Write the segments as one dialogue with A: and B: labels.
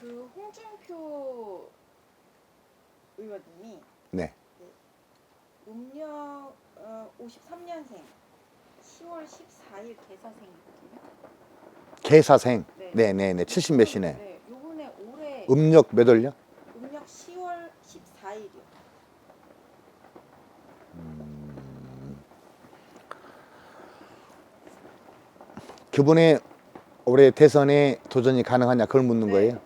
A: 그 홍준표 의원님이
B: 네.
A: 음력 53년생 10월 14일 개사생이거든요.
B: 개사생.
A: 네.
B: 네네네. 70 몇이네.
A: 네, 요번에 올해
B: 음력 몇 월요?
A: 음력 10월 14일이요.
B: 그분의 올해 대선에 도전이 가능하냐 그걸 묻는
A: 네.
B: 거예요?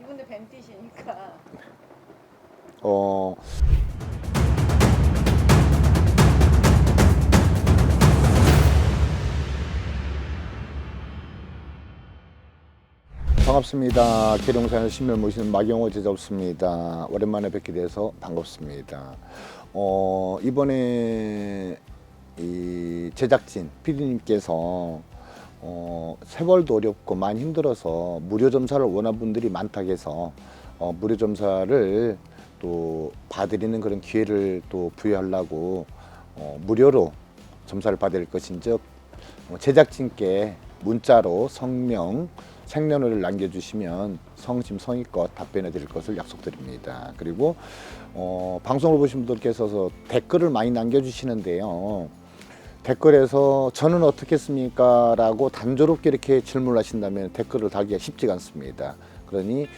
A: 이분들 뱀띠시니까.
B: 어, 반갑습니다. 계룡산의 신명 모시는 마경호 제자입니다. 오랜만에 뵙게 돼서 반갑습니다. 이번에 이 제작진 PD님께서 세월도 어렵고 많이 힘들어서 무료 점사를 원하는 분들이 많다고 해서 무료 점사를 또 봐드리는 그런 기회를 또 부여하려고 무료로 점사를 받을 것인즉 제작진께 문자로 성명, 생년월일 남겨주시면 성심성의껏 답변해 드릴 것을 약속드립니다. 그리고 방송을 보신 분들께서 댓글을 많이 남겨주시는데요. 댓글에서 저는 어떻겠습니까? 라고 단조롭게 이렇게 질문을 하신다면 댓글을 달기가 쉽지가 않습니다. 그러니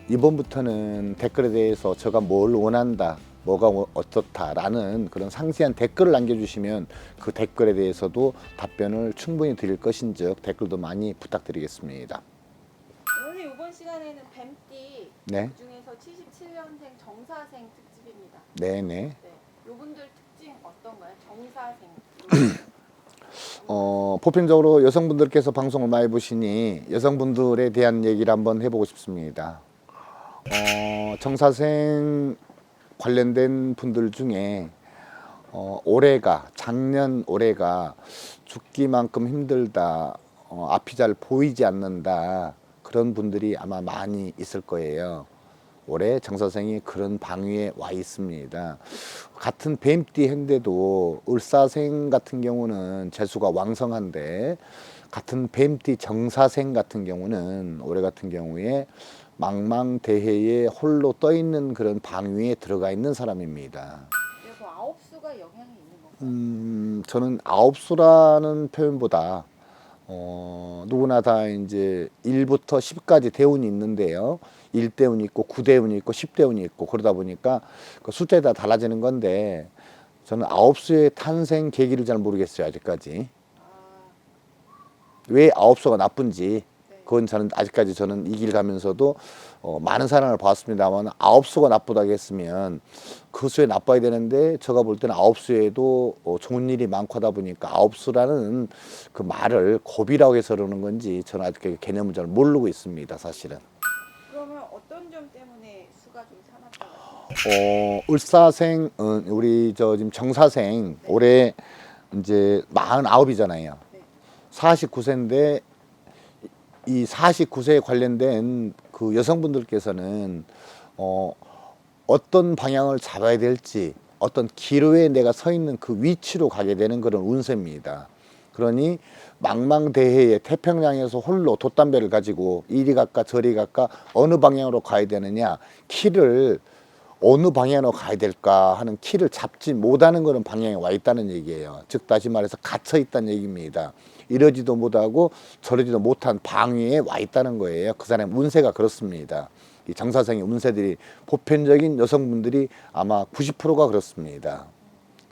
B: 이번부터는 댓글에 대해서 제가 뭘 원한다, 뭐가 어떻다라는 그런 상세한 댓글을 남겨주시면 그 댓글에 대해서도 답변을 충분히 드릴 것인즉 댓글도 많이 부탁드리겠습니다.
A: 오늘 이번 시간에는 뱀띠
B: 네,
A: 그중에서 77년생 정사생 특집입니다.
B: 네네.
A: 네, 요분들 특징 어떤가요? 정사생.
B: 보편적으로 여성분들께서 방송을 많이 보시니 여성분들에 대한 얘기를 한번 해보고 싶습니다. 정사생 관련된 분들 중에 작년 올해가 죽기만큼 힘들다, 앞이 잘 보이지 않는다 그런 분들이 아마 많이 있을 거예요. 올해 정사생이 그런 방위에 와 있습니다. 같은 뱀띠 해인데도 을사생 같은 경우는 재수가 왕성한데 같은 뱀띠 정사생 같은 경우는 올해 같은 경우에 망망대해에 홀로 떠 있는 그런 방위에 들어가 있는 사람입니다.
A: 그래서 아홉수가 영향이 있는 건가요?
B: 저는 아홉수라는 표현보다 누구나 다 이제 1부터 10까지 대운이 있는데요. 1대운이 있고 9대운이 있고 10대운이 있고 그러다 보니까 그 숫자에 다 달라지는 건데 저는 아홉수의 탄생 계기를 잘 모르겠어요. 아직까지. 왜 아홉수가 나쁜지 그건 저는 아직까지 저는 이 길 가면서도 많은 사람을 봤습니다만 아홉수가 나쁘다고 했으면 그 수에 나빠야 되는데 제가 볼 때는 아홉수에도 좋은 일이 많고 하다 보니까 아홉수라는 그 말을 고비라고 해서 그러는 건지 저는 아직 그 개념을 잘 모르고 있습니다. 사실은.
A: 그러면 어떤 점 때문에 수가 좀 사납다고?
B: 을사생 우리 저 지금 정사생 올해 이제 49이잖아요.
A: 네.
B: 49세인데 이 49세에 관련된 그 여성분들께서는 어떤 방향을 잡아야 될지 어떤 기로에 내가 서 있는 그 위치로 가게 되는 그런 운세입니다. 그러니 망망대해에 태평양에서 홀로 돛담배를 가지고 이리 갈까 저리 갈까 어느 방향으로 가야 되느냐 키를 어느 방향으로 가야 될까 하는 키를 잡지 못하는 그런 방향에 와 있다는 얘기예요. 즉 다시 말해서 갇혀 있다는 얘기입니다. 이러지도 못하고 저러지도 못한 방위에 와 있다는 거예요. 그 사람 운세가 그렇습니다. 이 정사생의 운세들이 보편적인 여성분들이 아마 90%가 그렇습니다.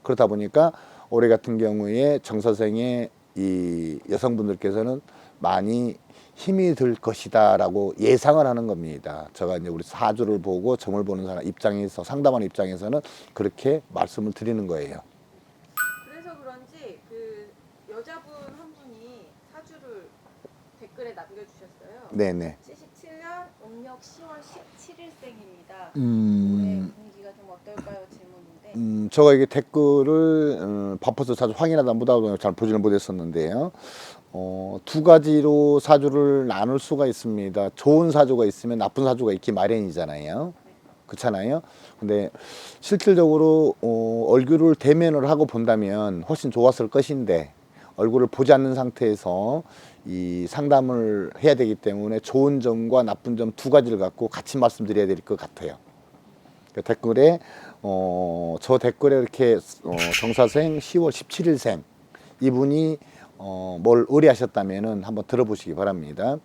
B: 그렇다 보니까 올해 같은 경우에 정사생의 이 여성분들께서는 많이 힘이 들 것이다라고 예상을 하는 겁니다. 제가 이제 우리 사주를 보고 점을 보는 사람 입장에서 상담하는 입장에서는 그렇게 말씀을 드리는 거예요.
A: 그래서 그런지 그 여자분 한 분이 사주를 댓글에 남겨주셨어요.
B: 네네.
A: 77년 음력 10월 17일생입니다. 올해 분위기가 좀 어떨까요? 질문인데.
B: 제가 이게 댓글을 바빠서 자주 확인하다 보다 잘 보지는 못했었는데요. 두 가지로 사주를 나눌 수가 있습니다. 좋은 사주가 있으면 나쁜 사주가 있기 마련이잖아요. 그렇잖아요. 근데 실질적으로 얼굴을 대면을 하고 본다면 훨씬 좋았을 것인데 얼굴을 보지 않는 상태에서 이 상담을 해야 되기 때문에 좋은 점과 나쁜 점 두 가지를 갖고 같이 말씀드려야 될 것 같아요. 그 댓글에 저 댓글에 이렇게 정사생 10월 17일생 이분이 뭘 의뢰하셨다면은 한번 들어보시기 바랍니다.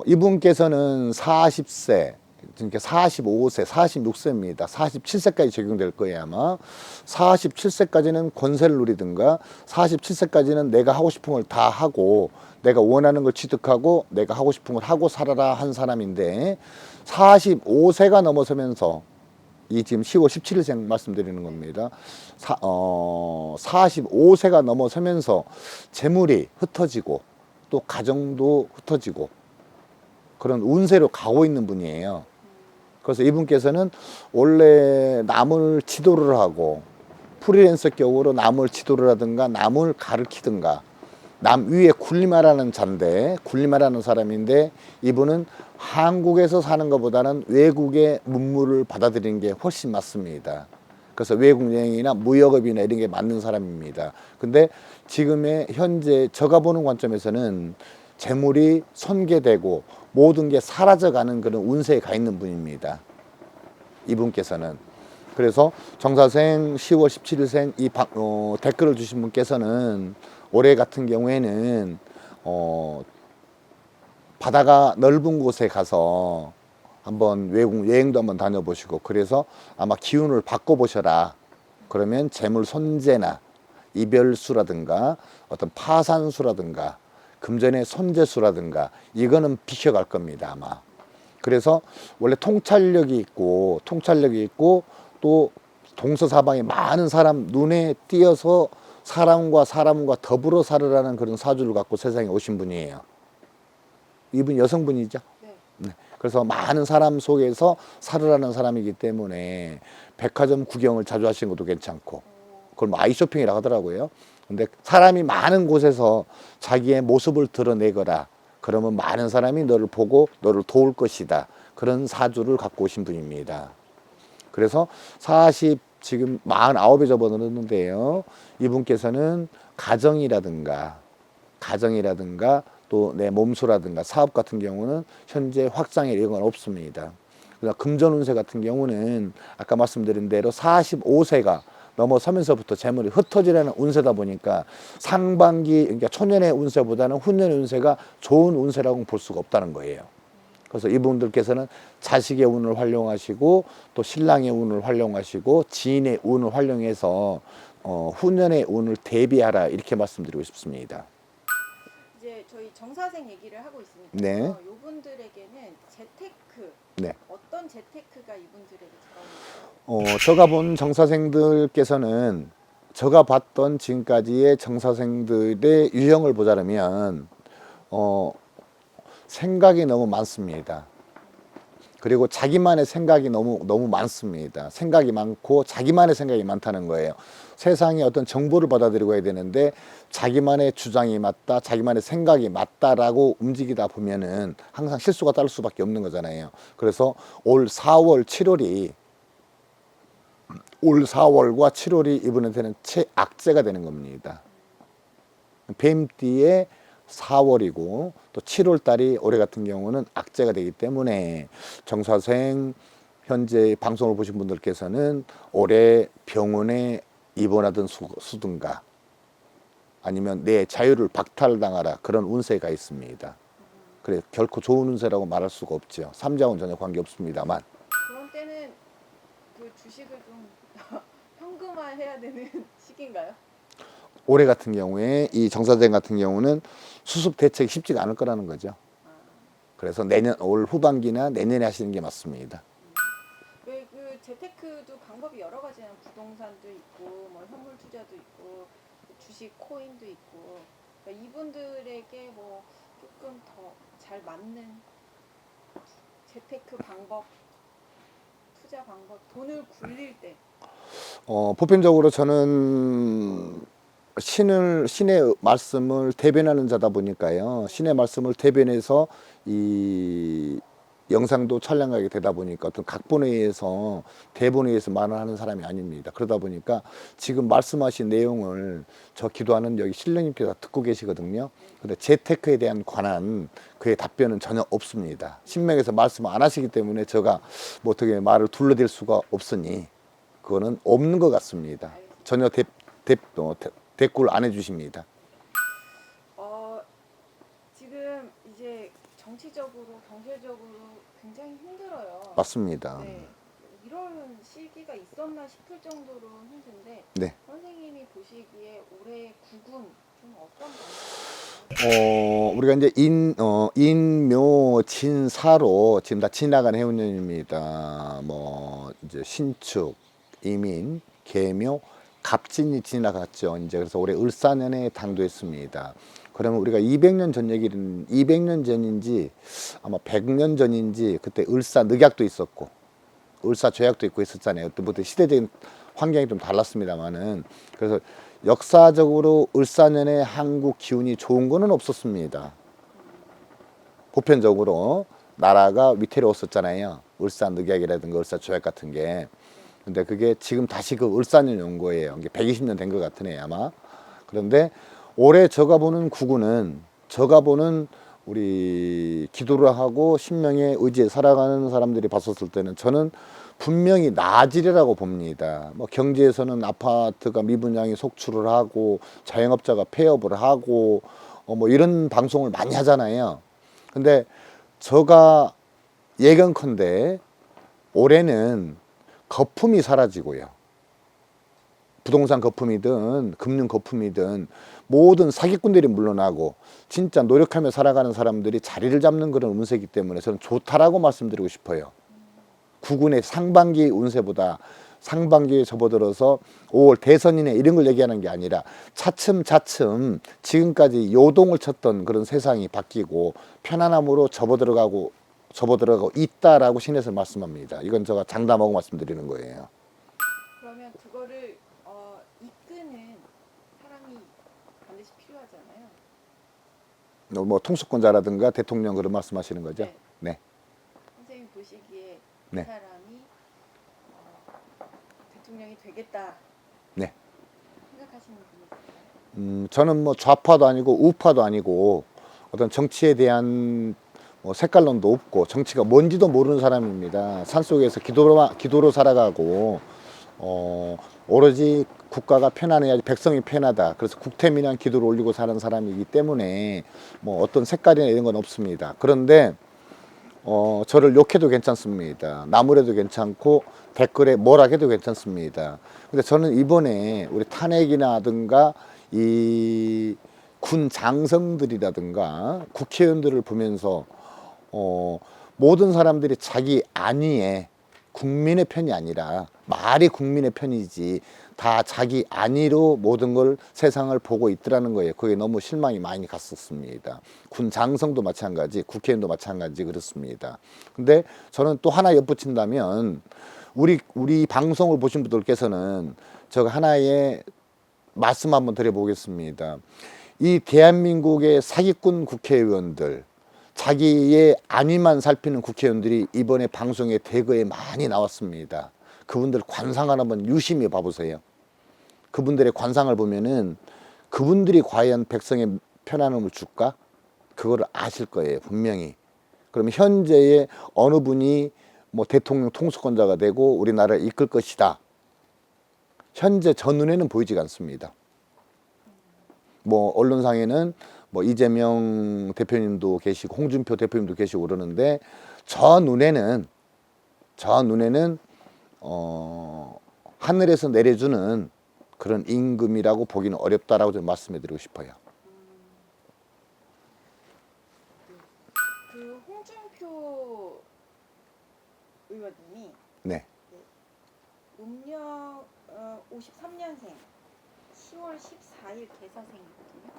B: 이분께서는 40세, 그러니까 45세, 46세입니다. 47세까지 적용될 거예요, 아마. 47세까지는 권세를 누리든가, 47세까지는 내가 하고 싶은 걸 다 하고, 내가 원하는 걸 취득하고, 내가 하고 싶은 걸 하고 살아라 한 사람인데, 45세가 넘어서면서, 이 지금 10월 17일생 말씀드리는 겁니다. 45세가 넘어서면서 재물이 흩어지고, 또 가정도 흩어지고, 그런 운세로 가고 있는 분이에요. 그래서 이분께서는 원래 남을 지도를 하고 프리랜서 격으로 남을 지도를 하든가 남을 가르치든가 남 위에 군림하라는 자인데 군림하라는 사람인데 이분은 한국에서 사는 것보다는 외국의 문물을 받아들이는 게 훨씬 맞습니다. 그래서 외국 여행이나 무역업이나 이런 게 맞는 사람입니다. 근데 지금의 현재 제가 보는 관점에서는 재물이 손괴되고 모든 게 사라져가는 그런 운세에 가 있는 분입니다. 이분께서는. 그래서 정사생 10월 17일생 이 댓글을 주신 분께서는 올해 같은 경우에는 바다가 넓은 곳에 가서 한번 외국 여행도 한번 다녀보시고 그래서 아마 기운을 바꿔보셔라. 그러면 재물 손재나 이별수라든가 어떤 파산수라든가 금전의 손재수라든가 이거는 비켜갈 겁니다 아마. 그래서 원래 통찰력이 있고 또 동서사방에 많은 사람 눈에 띄어서 사람과 더불어 살으라는 그런 사주를 갖고 세상에 오신 분이에요. 이분 여성분이죠. 네. 그래서 많은 사람 속에서 살으라는 사람이기 때문에 백화점 구경을 자주 하시는 것도 괜찮고 그걸 뭐 아이쇼핑이라고 하더라고요. 근데 사람이 많은 곳에서 자기의 모습을 드러내거라. 그러면 많은 사람이 너를 보고 너를 도울 것이다. 그런 사주를 갖고 오신 분입니다. 그래서 지금 49에 접어들었는데요. 이분께서는 가정이라든가 또 내 몸소라든가 사업 같은 경우는 현재 확장에 이런 건 없습니다. 그래서 금전 운세 같은 경우는 아까 말씀드린 대로 45세가 넘어서면서부터 재물이 흩어지려는 운세다 보니까 상반기 그러니까 초년의 운세보다는 후년의 운세가 좋은 운세라고 볼 수가 없다는 거예요. 그래서 이분들께서는 자식의 운을 활용하시고 또 신랑의 운을 활용하시고 지인의 운을 활용해서 후년의 운을 대비하라 이렇게 말씀드리고 싶습니다.
A: 이제 저희 정사생 얘기를 하고 있으니까
B: 네.
A: 이분들에게는 재테크
B: 네.
A: 어떤 재테크가 이분들에게 들어오나요?
B: 제가 본 정사생들께서는 제가 봤던 지금까지의 정사생들의 유형을 보자면 생각이 너무 많습니다. 그리고 자기만의 생각이 너무 많습니다. 생각이 많고 자기만의 생각이 많다는 거예요. 세상에 어떤 정보를 받아들이고 해야 되는데 자기만의 주장이 맞다, 자기만의 생각이 맞다라고 움직이다 보면은 항상 실수가 따를 수밖에 없는 거잖아요. 그래서 올 4월, 7월과 7월이 이분한테는 최악재가 되는 겁니다. 뱀띠의 4월이고 또 7월 달이 올해 같은 경우는 악재가 되기 때문에 정사생 현재 방송을 보신 분들께서는 올해 병원에 입원하던 수든가 아니면 내 자유를 박탈당하라 그런 운세가 있습니다. 그래 결코 좋은 운세라고 말할 수가 없죠. 삼자와는 전혀 관계 없습니다만.
A: 그런 때는 그 주식을 좀 현금화해야 되는 시기인가요?
B: 올해 같은 경우에 이 정사생 같은 경우는 수습 대책이 쉽지가 않을 거라는 거죠. 그래서 올 후반기나 내년에 하시는 게 맞습니다.
A: 왜 그 재테크도 방법이 여러 가지잖아요. 부동산도 있고 뭐 현물 투자도 있고 주식 코인도 있고 그러니까 이분들에게 뭐 조금 더 잘 맞는 재테크 방법, 투자 방법, 돈을 굴릴 때
B: 보편적으로 저는 신의 말씀을 대변하는 자다 보니까요. 신의 말씀을 대변해서 이 영상도 촬영하게 되다 보니까 어떤 각본에 의해서 대본에 의해서 말을 하는 사람이 아닙니다. 그러다 보니까 지금 말씀하신 내용을 저 기도하는 여기 신령님께서 듣고 계시거든요. 근데 재테크에 대한 관한 그의 답변은 전혀 없습니다. 신명에서 말씀 안 하시기 때문에 제가 뭐 어떻게 말을 둘러댈 수가 없으니 그거는 없는 것 같습니다. 전혀 대꾸를 안 해주십니다.
A: 지금 이제 정치적으로, 경제적으로 굉장히 힘들어요.
B: 맞습니다.
A: 네. 이런 시기가 있었나 싶을 정도로 힘든데
B: 네.
A: 선생님이 보시기에 올해 국은 좀 어떤 방식이에요?
B: 우리가 이제 인묘진사로 지금 다 지나간 해운년입니다. 뭐 이제 신축, 이민, 계묘, 갑진이 지나갔죠. 이제 그래서 올해 을사년에 당도했습니다. 그러면 우리가 200년 전 얘기는 200년 전인지 아마 100년 전인지 그때 을사 늑약도 있었고 을사 죄약도 있고 있었잖아요. 그때부터 시대적인 환경이 좀 달랐습니다만은 그래서 역사적으로 을사년에 한국 기운이 좋은 거는 없었습니다. 보편적으로 나라가 위태로웠었잖아요. 을사 늑약이라든가 을사 죄약 같은 게. 근데 그게 지금 다시 그 을사년이 온 거예요. 이게 120년 된 것 같으네 아마. 그런데 올해 제가 보는 구구는 제가 보는 우리 기도를 하고 신명의 의지에 살아가는 사람들이 봤었을 때는 저는 분명히 나아지리라고 봅니다. 뭐 경제에서는 아파트가 미분양이 속출을 하고 자영업자가 폐업을 하고 뭐 이런 방송을 많이 하잖아요. 근데 제가 예견컨대 올해는 거품이 사라지고요. 부동산 거품이든 금융 거품이든 모든 사기꾼들이 물러나고 진짜 노력하며 살아가는 사람들이 자리를 잡는 그런 운세이기 때문에 저는 좋다라고 말씀드리고 싶어요. 구군의 상반기 운세보다 상반기에 접어들어서 5월 대선이네 이런 걸 얘기하는 게 아니라 차츰차츰 지금까지 요동을 쳤던 그런 세상이 바뀌고 편안함으로 접어들어가고 있다라고 신에서 말씀합니다. 이건 제가 장담하고 말씀드리는 거예요.
A: 그러면 그거를 이끄는 사람이 반드시 필요하잖아요.
B: 뭐 통수권자라든가 대통령 그런 말씀하시는 거죠?
A: 네.
B: 네.
A: 선생님 보시기에 그
B: 네.
A: 사람이 대통령이 되겠다
B: 네.
A: 생각하시는 분이 있을까요?
B: 저는 뭐 좌파도 아니고 우파도 아니고 어떤 정치에 대한 뭐 색깔론도 없고 정치가 뭔지도 모르는 사람입니다. 산속에서 기도로 살아가고 오로지 국가가 편안해야지 백성이 편하다. 그래서 국태민안 기도를 올리고 사는 사람이기 때문에 뭐 어떤 색깔이나 이런 건 없습니다. 그런데 저를 욕해도 괜찮습니다. 나무래도 괜찮고 댓글에 뭐라 해도 괜찮습니다. 근데 저는 이번에 우리 탄핵이라든가 이 군 장성들이라든가 국회의원들을 보면서 모든 사람들이 자기 안위에 국민의 편이 아니라 말이 국민의 편이지 다 자기 안위로 모든 걸 세상을 보고 있더라는 거예요. 그게 너무 실망이 많이 갔었습니다. 군 장성도 마찬가지, 국회의원도 마찬가지 그렇습니다. 근데 저는 또 하나 덧붙인다면 우리 방송을 보신 분들께서는 제가 하나의 말씀 한번 드려보겠습니다. 이 대한민국의 사기꾼 국회의원들 자기의 안위만 살피는 국회의원들이 이번에 방송에 대거에 많이 나왔습니다. 그분들 관상을 한번 유심히 봐보세요. 그분들의 관상을 보면은 그분들이 과연 백성의 편안함을 줄까? 그거를 아실 거예요, 분명히. 그럼 현재의 어느 분이 뭐 대통령 통수권자가 되고 우리나라를 이끌 것이다. 현재 저 눈에는 보이지가 않습니다. 뭐 언론상에는 뭐 이재명 대표님도 계시고 홍준표 대표님도 계시고 그러는데 저 눈에는 하늘에서 내려주는 그런 임금이라고 보기는 어렵다라고 좀 말씀해드리고 싶어요.
A: 그 홍준표 의원님이
B: 네.
A: 음력 53년생 10월 14일 개사생이거든요.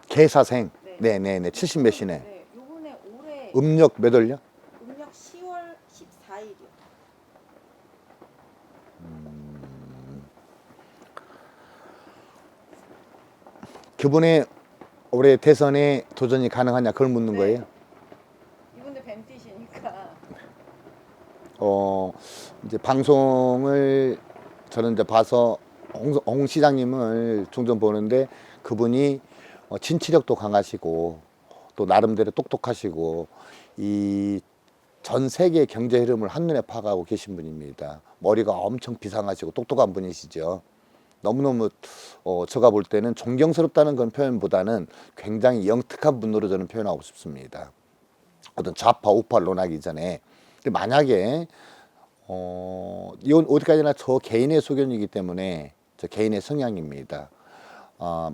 B: 개사생.
A: 네.
B: 네네네. 70 몇이네.
A: 네, 요번에 올해
B: 음력 몇 월요?
A: 음력 10월 14일이요.
B: 그분의 올해 대선에 도전이 가능하냐 그걸 묻는
A: 네.
B: 거예요.
A: 이분들 뱀띠시 주시니까.
B: 이제 방송을 저는 이제 봐서 홍 시장님을 종종 보는데 그분이 진취력도 강하시고 또 나름대로 똑똑하시고 이 전 세계 경제 흐름을 한눈에 파악하고 계신 분입니다. 머리가 엄청 비상하시고 똑똑한 분이시죠. 너무너무 제가 볼 때는 존경스럽다는 그런 표현보다는 굉장히 영특한 분으로 저는 표현하고 싶습니다. 어떤 좌파 우파 논하기 전에. 근데 만약에 이건 어디까지나 저 개인의 소견이기 때문에 저 개인의 성향입니다.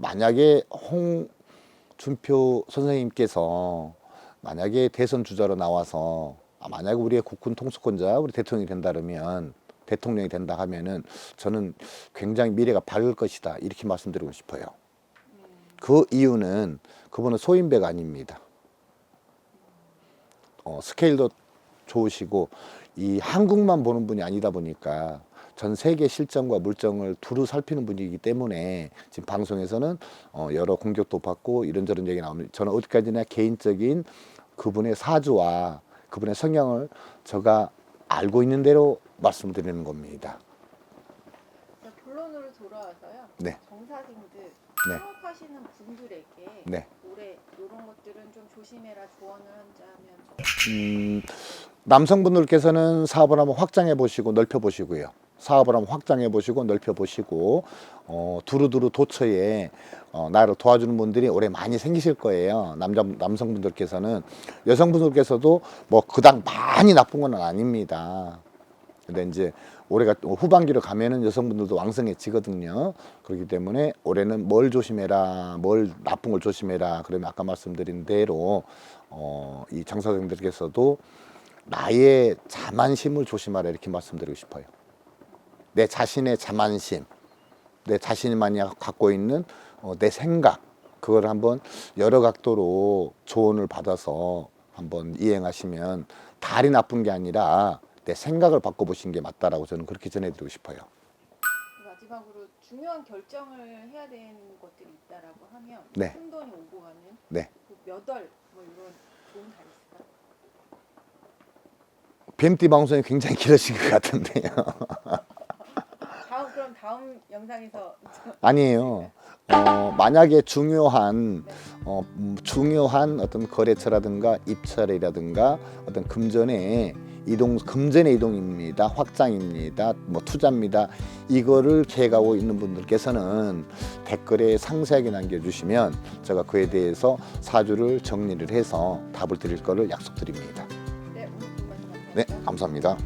B: 만약에 홍준표 선생님께서 만약에 대선 주자로 나와서 만약에 우리의 국군 통수권자 우리 대통령이 된다 하면은 저는 굉장히 미래가 밝을 것이다 이렇게 말씀드리고 싶어요. 그 이유는 그분은 소인배가 아닙니다. 스케일도 좋으시고 이 한국만 보는 분이 아니다 보니까 전 세계 실정과 물정을 두루 살피는 분이기 때문에 지금 방송에서는 여러 공격도 받고 이런저런 얘기 나오면 저는 어디까지나 개인적인 그분의 사주와 그분의 성향을 제가 알고 있는 대로 말씀드리는 겁니다.
A: 본론으로 돌아와서요.
B: 네.
A: 정사생들
B: 네.
A: 사업하시는 분들에게
B: 네.
A: 올해 이런 것들은 좀 조심해라 조언을 한다면
B: 남성분들께서는 사업을 한번 확장해 보시고 넓혀 보시고요. 사업을 한번 확장해 보시고 넓혀 보시고 두루두루 도처에 나를 도와주는 분들이 올해 많이 생기실 거예요. 남성분들께서는. 여성분들께서도 뭐 그닥 많이 나쁜 건 아닙니다. 근데 이제 올해가 후반기로 가면은 여성분들도 왕성해지거든요. 그렇기 때문에 올해는 뭘 조심해라, 뭘 나쁜 걸 조심해라. 그러면 아까 말씀드린 대로 이 장사생들께서도 나의 자만심을 조심하라 이렇게 말씀드리고 싶어요. 내 자신의 자만심, 내 자신만이 갖고 있는 내 생각, 그걸 한번 여러 각도로 조언을 받아서 한번 이행하시면 달이 나쁜 게 아니라 내 생각을 바꿔보시는 게 맞다라고 저는 그렇게 전해드리고 싶어요.
A: 마지막으로 중요한 결정을 해야 되는 것들이 있다라고 하면
B: 네.
A: 큰 돈이 오고 가는
B: 네.
A: 몇 월 뭐 이런 좋은 달이 있을까요?
B: 뱀띠 방송이 굉장히 길어진 것 같은데요.
A: 그럼 다음 영상에서
B: 아니에요. 만약에 중요한 어떤 거래처라든가 입찰이라든가 어떤 금전의 이동입니다. 확장입니다. 뭐 투자입니다. 이거를 계획하고 있는 분들께서는 댓글에 상세하게 남겨주시면 제가 그에 대해서 사주를 정리를 해서 답을 드릴 거를 약속드립니다.
A: 네, 오늘 말씀 감사합니다.
B: 네, 감사합니다.